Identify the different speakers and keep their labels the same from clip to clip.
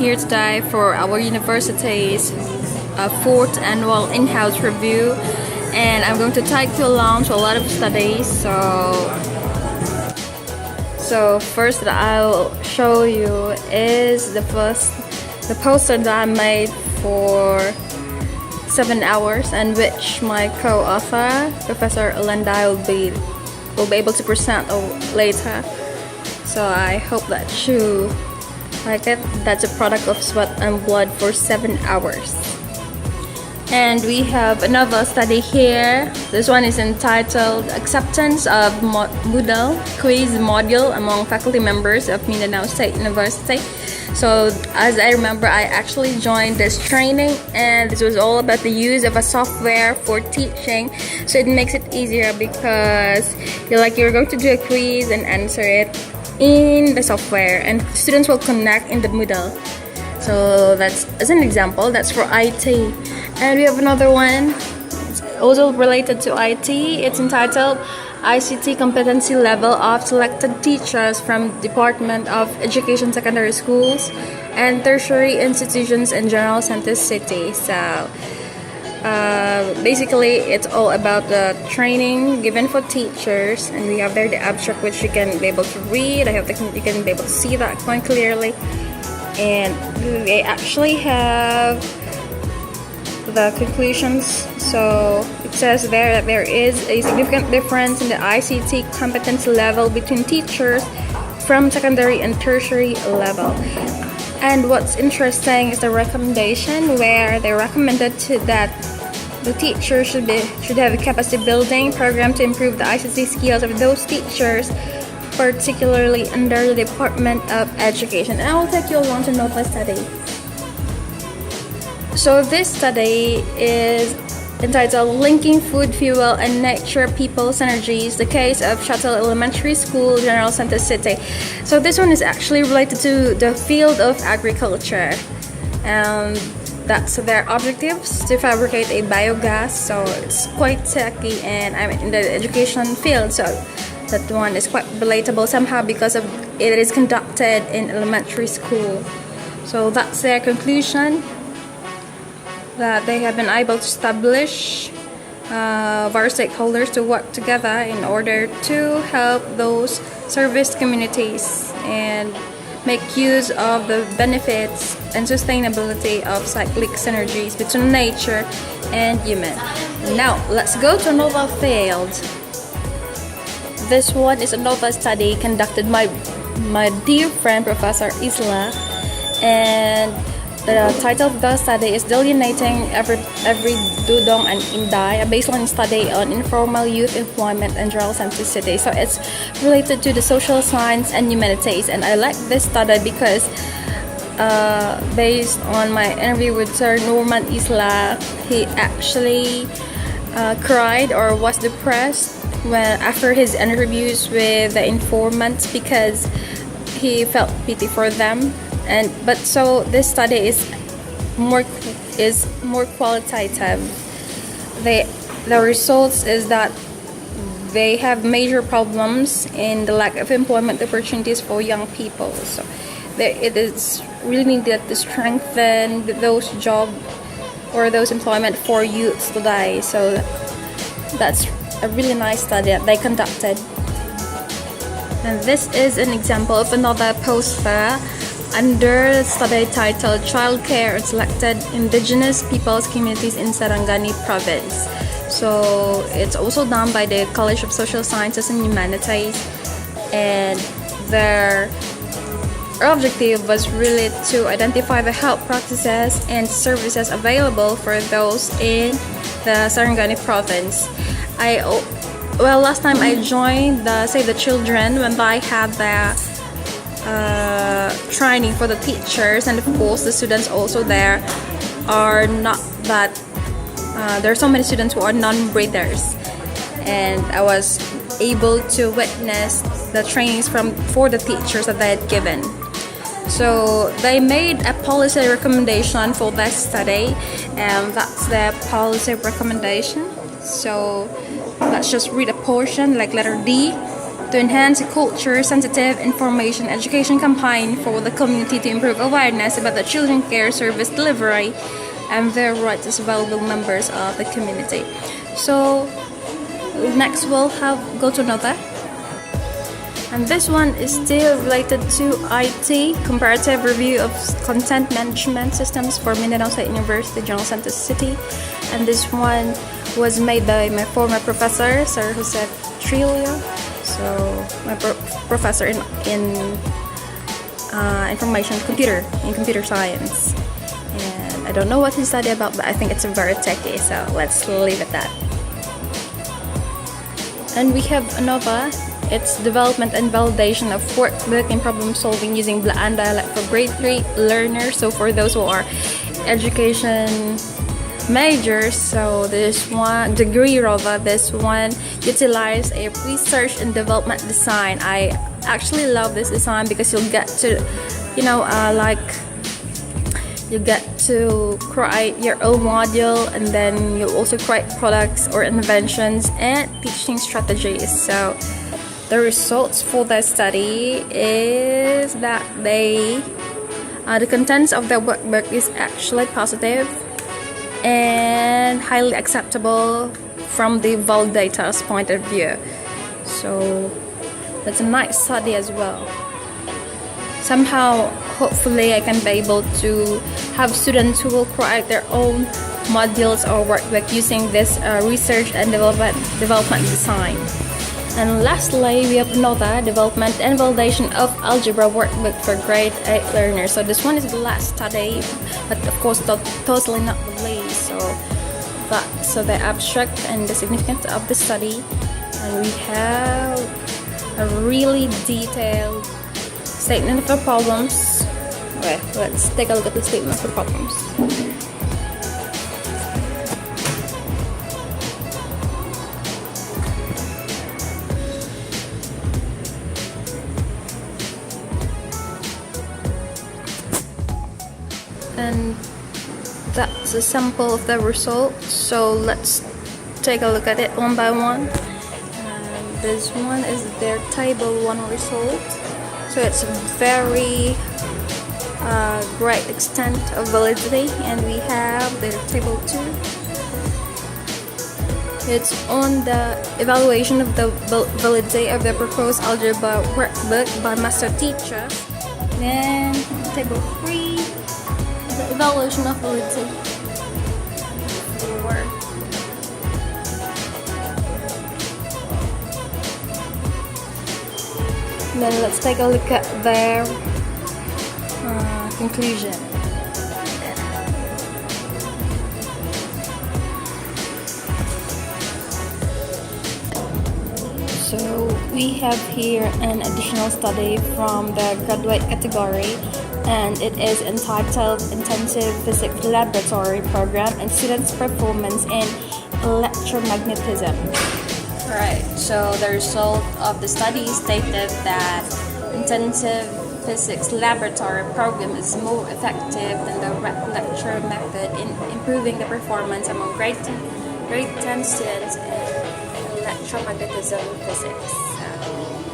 Speaker 1: here today for our university's fourth annual in-house review, and I'm going to take you along to a lot of studies. So first that I'll show you is the poster that I made for 7 hours, and which my co-author Professor Linda will be able to present later. So I hope that you like it. That's a product of sweat and blood for 7 hours. And we have another study here. This one is entitled Acceptance of Moodle Quiz Module Among Faculty Members of Mindanao State University. So as I remember, I actually joined this training, and this was all about the use of a software for teaching. So it makes it easier because you're going to do a quiz and answer it in the software, and students will connect in the Moodle. So that's, as an example, that's for IT. And we have another one, it's also related to IT. It's entitled ICT Competency Level of Selected Teachers from Department of Education Secondary Schools and Tertiary Institutions in General Santos City. So basically it's all about the training given for teachers, and we have there the abstract which you can be able to read. You can be able to see that quite clearly, and they actually have the conclusions. So it says there that there is a significant difference in the ICT competency level between teachers from secondary and tertiary level. And what's interesting is the recommendation, where they recommended that the teacher should have a capacity building program to improve the ICT skills of those teachers, particularly under the Department of Education. And I will take you along to another study. So this study is entitled Linking Food, Fuel, and Nature People Synergies, the case of Shuttle Elementary School, General Santos City. So this one is actually related to the field of agriculture. That's their objectives, to fabricate a biogas. So it's quite techy, and I'm in the education field, so that one is quite relatable somehow because of it is conducted in elementary school. So that's their conclusion, that they have been able to establish various stakeholders to work together in order to help those service communities and make use of the benefits and sustainability of cyclic synergies between nature and human. Now let's go to another field. This one is another study conducted by my dear friend Professor Isla, and the title of the study is Delineating Every Dudong and Inday, a baseline study on informal youth employment in General Santos City. So it's related to the social science and humanities, and I like this study because based on my interview with Sir Norman Isla, he actually cried or was depressed after his interviews with the informants because he felt pity for them. So this study is more qualitative. The results is that they have major problems in the lack of employment opportunities for young people. So it is really needed to strengthen those job or those employment for youths today. So that's a really nice study that they conducted. And this is an example of another poster under the study titled Childcare in Selected Indigenous Peoples Communities in Sarangani Province. So it's also done by the College of Social Sciences and Humanities, and their objective was really to identify the health practices and services available for those in the Sarangani Province. Last time I joined the Save the Children when they had the training for the teachers, and of course the students also there are not that there are so many students who are non-breeders, and I was able to witness the trainings for the teachers that they had given. So they made a policy recommendation for that study, and that's their policy recommendation. So let's just read a portion, like letter D. to enhance a culture-sensitive information education campaign for the community to improve awareness about the children care service delivery and their rights as valuable members of the community. So next we'll go to another. And this one is still related to IT, Comparative Review of Content Management Systems for Mindanao State University, General Santos City. And this one was made by my former professor, Sir Jose Trillo. So my professor in computer science. And I don't know what he studied about, but I think it's very techy, so let's leave it at that. And we have another. It's development and validation of workbook and problem solving using Blaan dialect for grade 3 learners. So for those who are education majors, so this one utilize a research and development design. I actually love this design because you'll get to, you get to create your own module, and then you also create products or inventions and teaching strategies. So the results for the study is that the contents of the workbook is actually positive and highly acceptable from the validator's point of view. So that's a nice study as well. Somehow, hopefully, I can be able to have students who will create their own modules or workbook using this research and development design. And lastly, we have another development and validation of algebra workbook for grade 8 learners. So this one is the last study, but of course totally not the least. So the abstract and the significance of the study, and we have a really detailed statement of the problems. Okay, let's take a look at the statement of the problems. And that's a sample of the results. So let's take a look at it one by one. And this one is their table 1 result. So it's a very great extent of validity. And we have their table 2. It's on the evaluation of the validity of the proposed algebra workbook by master teacher. Then table 3. The evaluation of validity. Then let's take a look at their conclusion. So we have here an additional study from the graduate category, and it is entitled Intensive Physics Laboratory Program and Students' Performance in Electromagnetism. Right, so the result of the study stated that intensive physics laboratory program is more effective than the lecture method in improving the performance among grade 10 students in electromagnetism physics.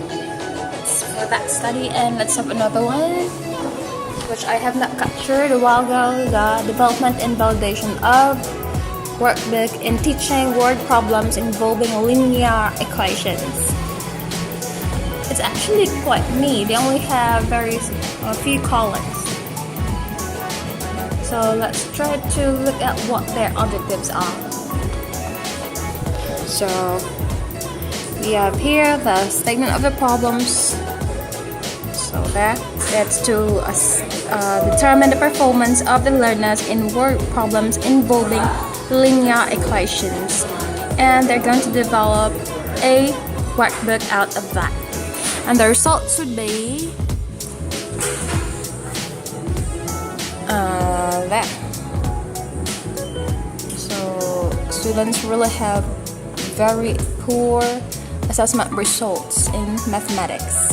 Speaker 1: That's for that study, and let's have another one, which I have not captured a while ago, the development and validation of workbook in teaching word problems involving linear equations. It's actually quite neat. They only have a few columns. So let's try to look at what their objectives are. So we have here the statement of the problems. So that's to determine the performance of the learners in word problems involving linear equations, and they're going to develop a workbook out of that, and the results would be that. So students really have very poor assessment results in mathematics.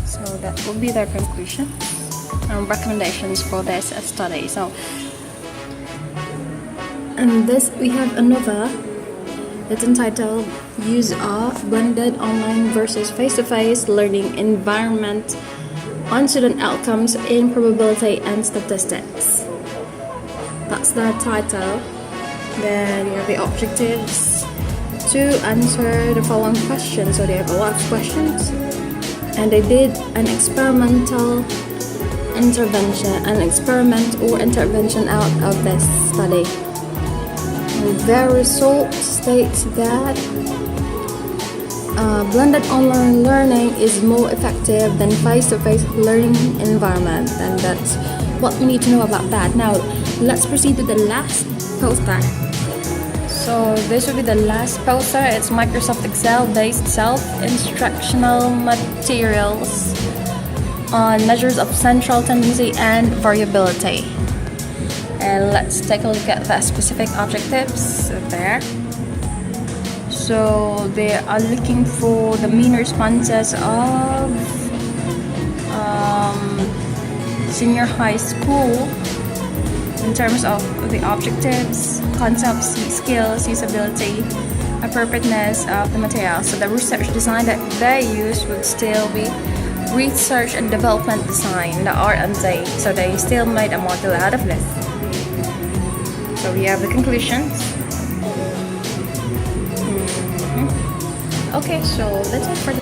Speaker 1: So that will be their conclusion and recommendations for this study. So, and this we have another It's entitled Use of Blended Online versus Face-to-Face Learning Environment on Student Outcomes in Probability and Statistics. That's the title. Then you have the objectives to answer the following questions. So they have a lot of questions, and they did an experiment or intervention out of this study. And their result states that blended online learning is more effective than face-to-face learning environment, and that's what we need to know about that. Now let's proceed to the last poster. So this will be the last poster. It's Microsoft Excel based self-instructional materials on measures of central tendency and variability. And let's take a look at the specific objectives there. So they are looking for the mean responses of senior high school in terms of the objectives, concepts, skills, usability, appropriateness of the material. So the research design that they use would still be research and development design, the R&D. So they still made a module out of this. So we have the conclusions. Okay, so that's it for the